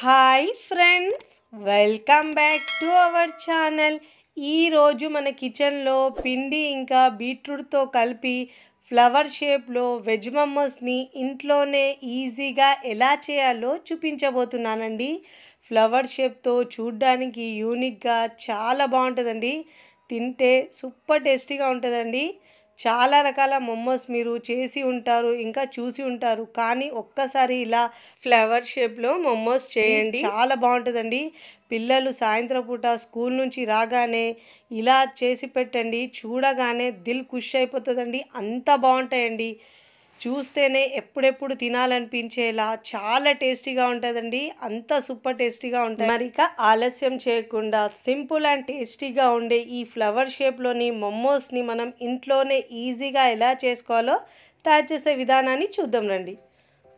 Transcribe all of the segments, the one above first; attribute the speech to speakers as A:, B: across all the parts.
A: Hi friends, welcome back to our channel. ఈరోజు మన కిచెన్లో పిండి ఇంకా బీట్రూట్తో కలిపి ఫ్లవర్ షేప్లో వెజ్ మమ్మోస్ని ఇంట్లోనే ఈజీగా ఎలా చేయాలో చూపించబోతున్నానండి. ఫ్లవర్ షేప్తో చూడ్డానికి యూనిక్గా చాలా బాగుంటుందండి. తింటే సూపర్ టేస్టీగా ఉంటుందండి. చాలా రకాల మోమోస్ మీరు చేసి ఉంటారు, ఇంకా చూసి ఉంటారు. కానీ ఒక్కసారి ఇలా ఫ్లవర్ షేప్లో మోమోస్ చేయండి, చాలా బాగుంటుందండి. పిల్లలు సాయంత్రం పూట స్కూల్ నుంచి రాగానే ఇలా చేసి పెట్టండి, చూడగానే దిల్ ఖుష్ అయిపోతుందండి. అంత బాగుంటాయండి. చూస్తేనే ఎప్పుడెప్పుడు తినాలనిపించేలా చాలా టేస్టీగా ఉంటుందండి. అంత సూపర్ టేస్టీగా ఉంటుంది. మరి ఇక ఆలస్యం చేయకుండా సింపుల్ అండ్ టేస్టీగా ఉండే ఈ ఫ్లవర్ షేప్లోని మోమోస్ని మనం ఇంట్లోనే ఈజీగా ఎలా చేసుకోవాలో తయారు చేసే విధానాన్ని చూద్దాం రండి.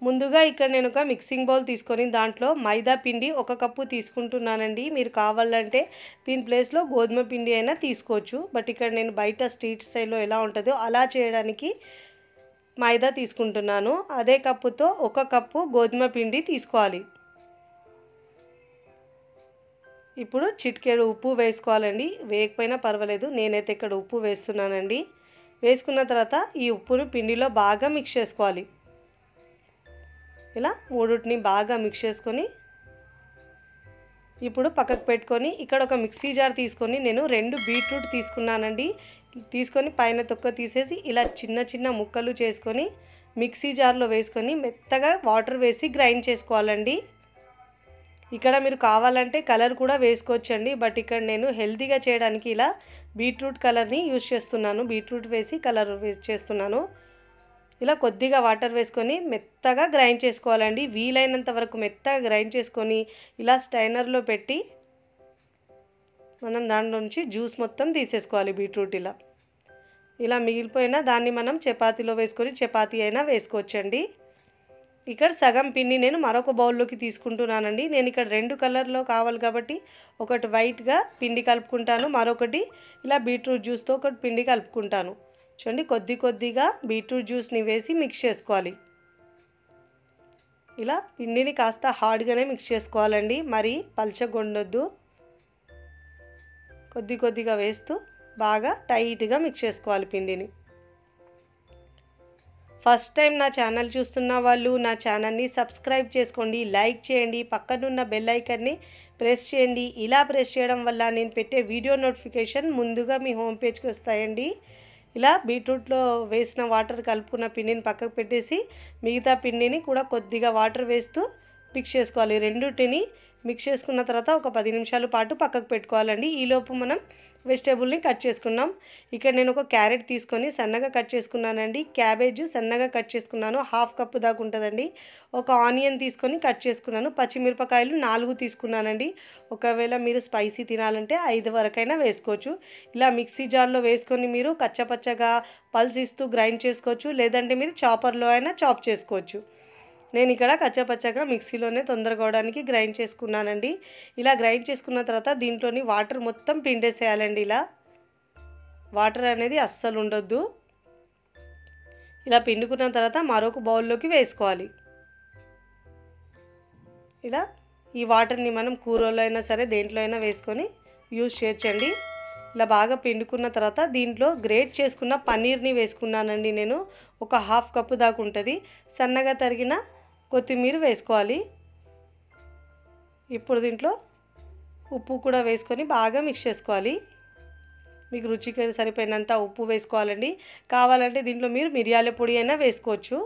A: ముందుగా ఇక్కడ నేను ఒక మిక్సింగ్ బౌల్ తీసుకొని దాంట్లో మైదా పిండి 1 కప్పు తీసుకుంటున్నానండి. మీరు కావాలంటే దీని ప్లేస్లో గోధుమ పిండి అయినా తీసుకోవచ్చు. బట్ ఇక్కడ నేను బయట స్ట్రీట్ స్టైల్లో ఎలా ఉంటుందో అలా చేయడానికి మైదా తీసుకుంటున్నాను. అదే కప్పుతో 1 కప్పు గోధుమ పిండి తీసుకోవాలి. ఇప్పుడు చిటికెడు ఉప్పు వేసుకోవాలండి. వేయకపోయినా పర్వాలేదు, నేనైతే ఇక్కడ ఉప్పు వేస్తున్నానండి. వేసుకున్న తర్వాత ఈ ఉప్పును పిండిలో బాగా మిక్స్ చేసుకోవాలి. ఇలా మూడుటిని బాగా మిక్స్ చేసుకొని ఇప్పుడు పక్కకు పెట్టుకొని ఇక్కడ ఒక మిక్సీ జార్ తీసుకొని నేను 2 బీట్రూట్ తీసుకున్నానండి. తీసుకొని పైన తొక్క తీసేసి ఇలా చిన్న చిన్న ముక్కలు చేసుకొని మిక్సీ జార్లో వేసుకొని మెత్తగా వాటర్ వేసి గ్రైండ్ చేసుకోవాలండి. ఇక్కడ మీరు కావాలంటే కలర్ కూడా వేసుకోవచ్చండి. బట్ ఇక్కడ నేను హెల్తీగా చేయడానికి ఇలా బీట్రూట్ కలర్ని యూజ్ చేస్తున్నాను. బీట్రూట్ వేసి కలర్ చేస్తున్నాను. ఇలా కొద్దిగా వాటర్ వేసుకొని మెత్తగా గ్రైండ్ చేసుకోవాలండి. వీలైనంత వరకు మెత్తగా గ్రైండ్ చేసుకొని ఇలా స్టైనర్లో పెట్టి మనం దాంట్లో నుంచి జ్యూస్ మొత్తం తీసేసుకోవాలి. బీట్రూట్ ఇలా మిగిలిపోయిన దాన్ని మనం చపాతీలో వేసుకొని చపాతీ అయినా వేసుకోవచ్చండి. ఇక్కడ సగం పిండి నేను మరొక బౌల్లోకి తీసుకుంటున్నానండి. నేను ఇక్కడ 2 కలర్లో కావాలి కాబట్టి ఒకటి వైట్గా పిండి కలుపుకుంటాను, మరొకటి ఇలా బీట్రూట్ జ్యూస్తో ఒకటి పిండి కలుపుకుంటాను. చూడండి, కొద్దిగా బీట్రూట్ జ్యూస్ని వేసి మిక్స్ చేసుకోవాలి. ఇలా పిండిని కాస్త హార్డ్గానే మిక్స్ చేసుకోవాలండి, మరి పల్చగొండొద్దు. కొద్దిగా వేస్తూ బాగా టైట్గా మిక్స్ చేసుకోవాలి పిండిని. ఫస్ట్ టైం నా ఛానల్ చూస్తున్న వాళ్ళు నా ఛానల్ని సబ్స్క్రైబ్ చేసుకోండి, లైక్ చేయండి, పక్కనున్న బెల్ ఐకాన్ని ప్రెస్ చేయండి. ఇలా ప్రెస్ చేయడం వల్ల నేను పెట్టే వీడియో నోటిఫికేషన్ ముందుగా మీ హోమ్ పేజ్కి వస్తాయండి. ఇలా బీట్రూట్లో వేసిన వాటర్ కలుపుకున్న పిండిని పక్కకు పెట్టేసి మిగతా పిండిని కూడా కొద్దిగా వాటర్ వేస్తూ మిక్స్ చేసుకోవాలి. రెండింటిని మిక్స్ చేసుకున్న తర్వాత ఒక 10 నిమిషాల పాటు పక్కకు పెట్టుకోవాలండి. ఈలోపు మనం వెజిటేబుల్ని కట్ చేసుకున్నాం. ఇక్కడ నేను ఒక క్యారెట్ తీసుకొని సన్నగా కట్ చేసుకున్నానండి. క్యాబేజ్ సన్నగా కట్ చేసుకున్నాను, 1/2 కప్పు దాకా ఉంటుందండి. ఒక ఆనియన్ తీసుకొని కట్ చేసుకున్నాను. పచ్చిమిరపకాయలు 4 తీసుకున్నానండి. ఒకవేళ మీరు స్పైసీ తినాలంటే 5 వరకైనా వేసుకోవచ్చు. ఇలా మిక్సీ జార్లో వేసుకొని మీరు కచ్చపచ్చగా పల్స్ ఇస్తూ గ్రైండ్ చేసుకోవచ్చు, లేదంటే మీరు చాపర్లో అయినా చాప్ చేసుకోవచ్చు. నేను ఇక్కడ కచ్చపచ్చగా మిక్సీలోనే తొందరగా అవడానికి గ్రైండ్ చేసుకున్నానండి. ఇలా గ్రైండ్ చేసుకున్న తర్వాత దీంట్లోని వాటర్ మొత్తం పిండేసేయాలండి. ఇలా వాటర్ అనేది అస్సలు ఉండొద్దు. ఇలా పిండుకున్న తర్వాత మరొక బౌల్లోకి వేసుకోవాలి. ఇలా ఈ వాటర్ని మనం కూరలో అయినా సరే దేంట్లో అయినా వేసుకొని యూజ్ చేయొచ్చండి. ఇలా బాగా పిండుకున్న తర్వాత దీంట్లో గ్రేట్ చేసుకున్న పన్నీర్ని వేసుకున్నానండి. నేను ఒక 1/2 కప్పు దాకా ఉంటుంది. సన్నగా తరిగిన కొత్తిమీర వేసుకోవాలి. ఇప్పుడు దీంట్లో ఉప్పు కూడా వేసుకొని బాగా మిక్స్ చేసుకోవాలి. మీకు రుచికి సరిపోయినంత ఉప్పు వేసుకోవాలండి. కావాలంటే దీంట్లో మీరు మిరియాల పొడి అయినా వేసుకోవచ్చు.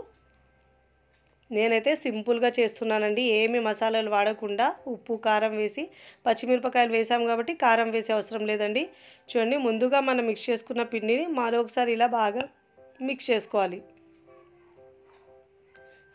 A: నేనైతే సింపుల్గా చేస్తున్నానండి, ఏమి మసాలాలు వాడకుండా ఉప్పు కారం వేసి. పచ్చిమిరపకాయలు వేసాం కాబట్టి కారం వేసే అవసరం లేదండి. చూడండి, ముందుగా మనం మిక్స్ చేసుకున్న పిండిని మరొకసారి ఇలా బాగా మిక్స్ చేసుకోవాలి.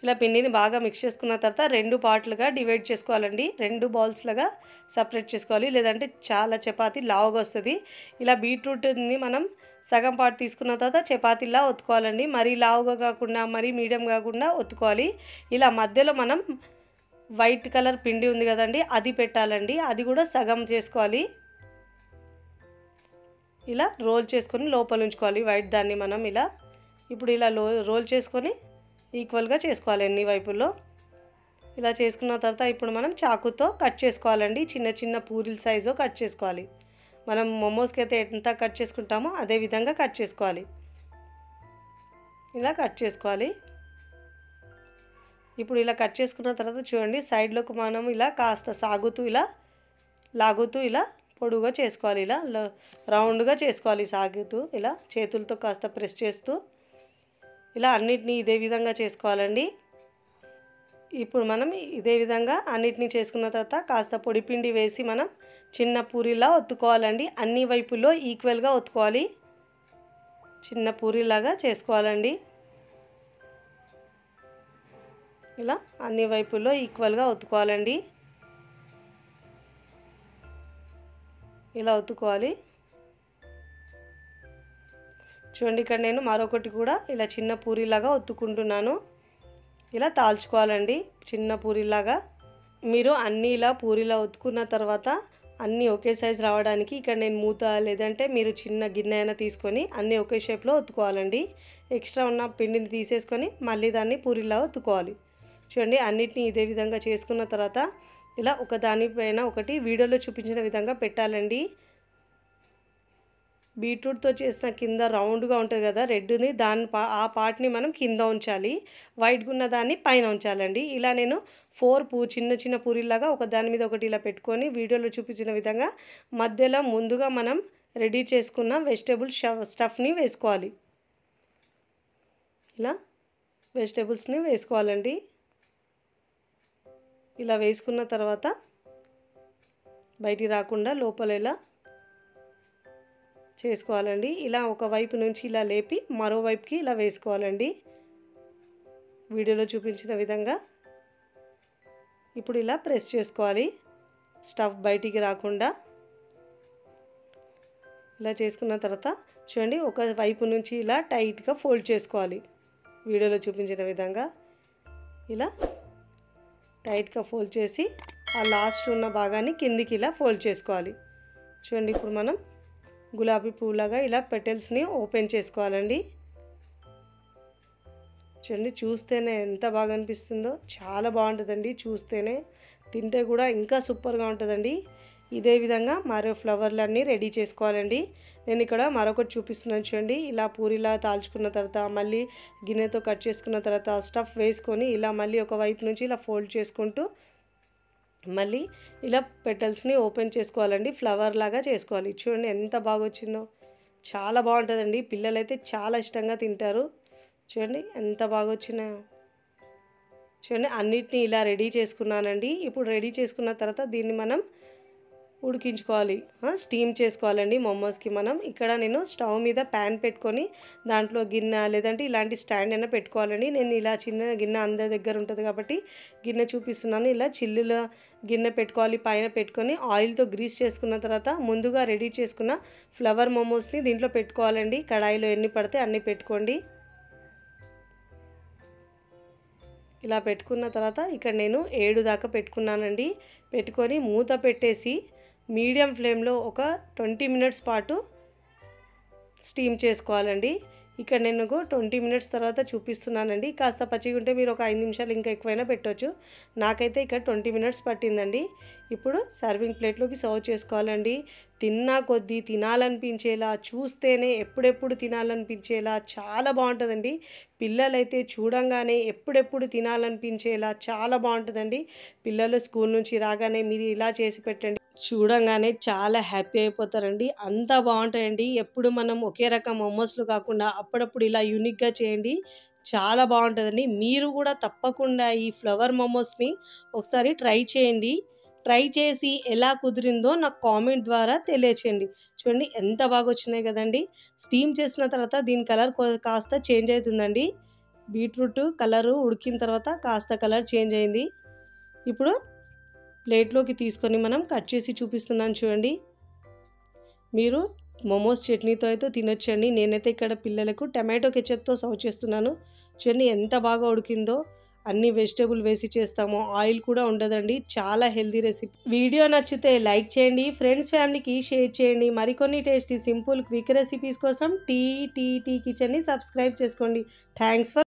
A: ఇలా పిండిని బాగా మిక్స్ చేసుకున్న తర్వాత 2 పార్ట్లుగా డివైడ్ చేసుకోవాలండి. 2 బౌల్స్లుగా సపరేట్ చేసుకోవాలి, లేదంటే చాలా చపాతీ లావుగా వస్తుంది. ఇలా బీట్రూట్ని మనం సగం పార్ట్ తీసుకున్న తర్వాత చపాతీలా ఒత్తుకోవాలండి. మరీ లావుగా కాకుండా మరీ మీడియం కాకుండా ఒత్తుకోవాలి. ఇలా మధ్యలో మనం వైట్ కలర్ పిండి ఉంది కదండి, అది పెట్టాలండి. అది కూడా సగం చేసుకోవాలి. ఇలా రోల్ చేసుకొని లోపల ఉంచుకోవాలి వైట్ దాన్ని మనం ఇలా. ఇప్పుడు ఇలా రోల్ చేసుకొని ఈక్వల్గా చేసుకోవాలి అన్ని వైపుల్లో. ఇలా చేసుకున్న తర్వాత ఇప్పుడు మనం చాకుతో కట్ చేసుకోవాలండి. చిన్న చిన్న పూరీల సైజు కట్ చేసుకోవాలి. మనం మోమోస్కి అయితే ఎంత కట్ చేసుకుంటామో అదే విధంగా కట్ చేసుకోవాలి. ఇలా కట్ చేసుకోవాలి. ఇప్పుడు ఇలా కట్ చేసుకున్న తర్వాత చూడండి, సైడ్లోకి మనం ఇలా కాస్త సాగుతూ ఇలా లాగుతూ ఇలా పొడుగా చేసుకోవాలి. ఇలా రౌండ్గా చేసుకోవాలి. సాగుతూ ఇలా చేతులతో కాస్త ప్రెస్ చేస్తూ ఇలా అన్నిటినీ ఇదే విధంగా చేసుకోవాలండి. ఇప్పుడు మనం ఇదే విధంగా అన్నిటినీ చేసుకున్న తర్వాత కాస్త పొడిపిండి వేసి మనం చిన్న పూరీలా ఒత్తుకోవాలండి. అన్ని వైపుల్లో ఈక్వల్గా ఒత్తుకోవాలి. చిన్న పూరీలాగా చేసుకోవాలండి. ఇలా అన్ని వైపుల్లో ఈక్వల్గా ఒత్తుకోవాలండి. ఇలా ఒత్తుకోవాలి. చూడండి, ఇక్కడ నేను మరొకటి కూడా ఇలా చిన్న పూరీలాగా ఒత్తుకుంటున్నాను. ఇలా తాల్చుకోవాలండి చిన్న పూరీలాగా. మీరు అన్నీ ఇలా పూరీలా ఒత్తుకున్న తర్వాత అన్నీ ఒకే సైజు రావడానికి ఇక్కడ నేను మూత లేదంటే మీరు చిన్న గిన్నె అయినా తీసుకొని అన్నీ ఒకే షేప్లో ఒత్తుకోవాలండి. ఎక్స్ట్రా ఉన్న పిండిని తీసేసుకొని మళ్ళీ దాన్ని పూరీలా ఒత్తుకోవాలి. చూడండి, అన్నిటినీ ఇదే విధంగా చేసుకున్న తర్వాత ఇలా ఒకదానిపైన ఒకటి వీడియోలో చూపించిన విధంగా పెట్టాలండి. బీట్రూట్తో చేసిన కింద రౌండ్గా ఉంటుంది కదా రెడ్ని, ఆ పార్ట్ని మనం కింద ఉంచాలి. వైట్గా ఉన్న దాన్ని పైన ఉంచాలండి. ఇలా నేను 4 చిన్న చిన్న పూరీలాగా ఒకదాని మీద ఒకటి ఇలా పెట్టుకొని వీడియోలో చూపించిన విధంగా మధ్యలో ముందుగా మనం రెడీ చేసుకున్న వెజిటేబుల్ స్టఫ్ని వేసుకోవాలి. ఇలా వెజిటేబుల్స్ని వేసుకోవాలండి. ఇలా వేసుకున్న తర్వాత బయటికి రాకుండా లోపల ఇలా చేసుకోవాలండి. ఇలా ఒకవైపు నుంచి ఇలా లేపి మరోవైపుకి ఇలా వేసుకోవాలండి వీడియోలో చూపించిన విధంగా. ఇప్పుడు ఇలా ప్రెస్ చేసుకోవాలి స్టఫ్ బయటికి రాకుండా. ఇలా చేసుకున్న తర్వాత చూడండి, ఒక వైపు నుంచి ఇలా టైట్గా ఫోల్డ్ చేసుకోవాలి వీడియోలో చూపించిన విధంగా. ఇలా టైట్గా ఫోల్డ్ చేసి ఆ లాస్ట్ ఉన్న భాగాన్ని కిందికి ఇలా ఫోల్డ్ చేసుకోవాలి. చూడండి, ఇప్పుడు మనం గులాబీ పువ్వులాగా ఇలా పెటల్స్ని ఓపెన్ చేసుకోవాలండి. చూడండి, చూస్తేనే ఎంత బాగా అనిపిస్తుందో, చాలా బాగుంటుందండి. చూస్తేనే తింటే కూడా ఇంకా సూపర్గా ఉంటుందండి. ఇదే విధంగా మరో ఫ్లవర్లన్నీ రెడీ చేసుకోవాలండి. నేను ఇక్కడ మరొకటి చూపిస్తున్నాను చూడండి. ఇలా పూరిలా తాల్చుకున్న తర్వాత మళ్ళీ గిన్నెతో కట్ చేసుకున్న తర్వాత స్టఫ్ వేసుకొని ఇలా మళ్ళీ ఒక వైపు నుంచి ఇలా ఫోల్డ్ చేసుకుంటూ మళ్ళీ ఇలా పెటల్స్ని ఓపెన్ చేసుకోవాలండి. ఫ్లవర్ లాగా చేసుకోవాలి. చూడండి ఎంత బాగా వచ్చిందో, చాలా బాగుంటుందండి. పిల్లలైతే చాలా ఇష్టంగా తింటారు. చూడండి ఎంత బాగా వచ్చినాయో. చూడండి, అన్నిటినీ ఇలా రెడీ చేసుకున్నానండి. ఇప్పుడు రెడీ చేసుకున్న తర్వాత దీన్ని మనం ఉడికించుకోవాలి, స్టీమ్ చేసుకోవాలండి మోమోస్కి. మనం ఇక్కడ నేను స్టవ్ మీద ప్యాన్ పెట్టుకొని దాంట్లో గిన్నె లేదంటే ఇలాంటి స్టాండ్ అయినా పెట్టుకోవాలండి. నేను ఇలా చిన్న గిన్నె అందరి దగ్గర ఉంటుంది కాబట్టి గిన్నె చూపిస్తున్నాను. ఇలా చిల్లుల గిన్నె పెట్టుకోవాలి. పైన పెట్టుకొని ఆయిల్తో గ్రీస్ చేసుకున్న తర్వాత ముందుగా రెడీ చేసుకున్న ఫ్లవర్ మోమోస్ని దీంట్లో పెట్టుకోవాలండి. కడాయిలో ఎన్ని పడితే అన్ని పెట్టుకోండి. ఇలా పెట్టుకున్న తర్వాత ఇక్కడ నేను 7 దాకా పెట్టుకున్నానండి. పెట్టుకొని మూత పెట్టేసి మీడియం ఫ్లేమ్లో ఒక 20 మినిట్స్ పాటు స్టీమ్ చేసుకోవాలండి. ఇక్కడ నేను 20 మినిట్స్ తర్వాత చూపిస్తున్నానండి. కాస్త పచ్చిగా ఉంటే మీరు ఒక 5 నిమిషాలు ఇంకా ఎక్కువైనా పెట్టవచ్చు. నాకైతే ఇక్కడ 20 మినిట్స్ పట్టిందండి. ఇప్పుడు సర్వింగ్ ప్లేట్లోకి సర్వ్ చేసుకోవాలండి. తిన్నా కొద్దీ తినాలనిపించేలా, చూస్తేనే ఎప్పుడెప్పుడు తినాలనిపించేలా చాలా బాగుంటుందండి. పిల్లలైతే చూడంగానే ఎప్పుడెప్పుడు తినాలనిపించేలా చాలా బాగుంటుందండి. పిల్లలు స్కూల్ నుంచి రాగానే మీరు ఇలా చేసి పెట్టండి, చూడంగానే చాలా హ్యాపీ అయిపోతారండి. అంత బాగుంటాయండి. ఎప్పుడు మనం ఒకే రకం మోమోస్లు కాకుండా అప్పుడప్పుడు ఇలా యూనిక్గా చేయండి, చాలా బాగుంటుందండి. మీరు కూడా తప్పకుండా ఈ ఫ్లవర్ మోమోస్ని ఒకసారి ట్రై చేయండి. ట్రై చేసి ఎలా కుదిరిందో నాకు కామెంట్ ద్వారా తెలియచేయండి. చూడండి ఎంత బాగా వచ్చినాయి కదండి. స్టీమ్ చేసిన తర్వాత దీని కలర్ కాస్త చేంజ్ అవుతుందండి. బీట్రూట్ కలరు ఉడికిన తర్వాత కాస్త కలర్ చేంజ్ అయింది. ఇప్పుడు ప్లేట్లోకి తీసుకొని మనం కట్ చేసి చూపిస్తున్నాను చూడండి. మీరు మోమోస్ చట్నీతో అయితే తినొచ్చండి. నేనైతే ఇక్కడ పిల్లలకు టమాటో కెచప్తో సర్వ్ చేస్తున్నాను. చూడండి ఎంత బాగా ఉడికిందో. అన్ని వెజిటేబుల్ వేసి చేస్తాము, ఆయిల్ కూడా ఉండదండి. చాలా హెల్తీ రెసిపీ. వీడియో నచ్చితే లైక్ చేయండి, ఫ్రెండ్స్ ఫ్యామిలీకి షేర్ చేయండి. మరికొన్ని టేస్టీ సింపుల్ క్విక్ రెసిపీస్ కోసం టీ కిచెన్ని సబ్స్క్రైబ్ చేసుకోండి. Thanks for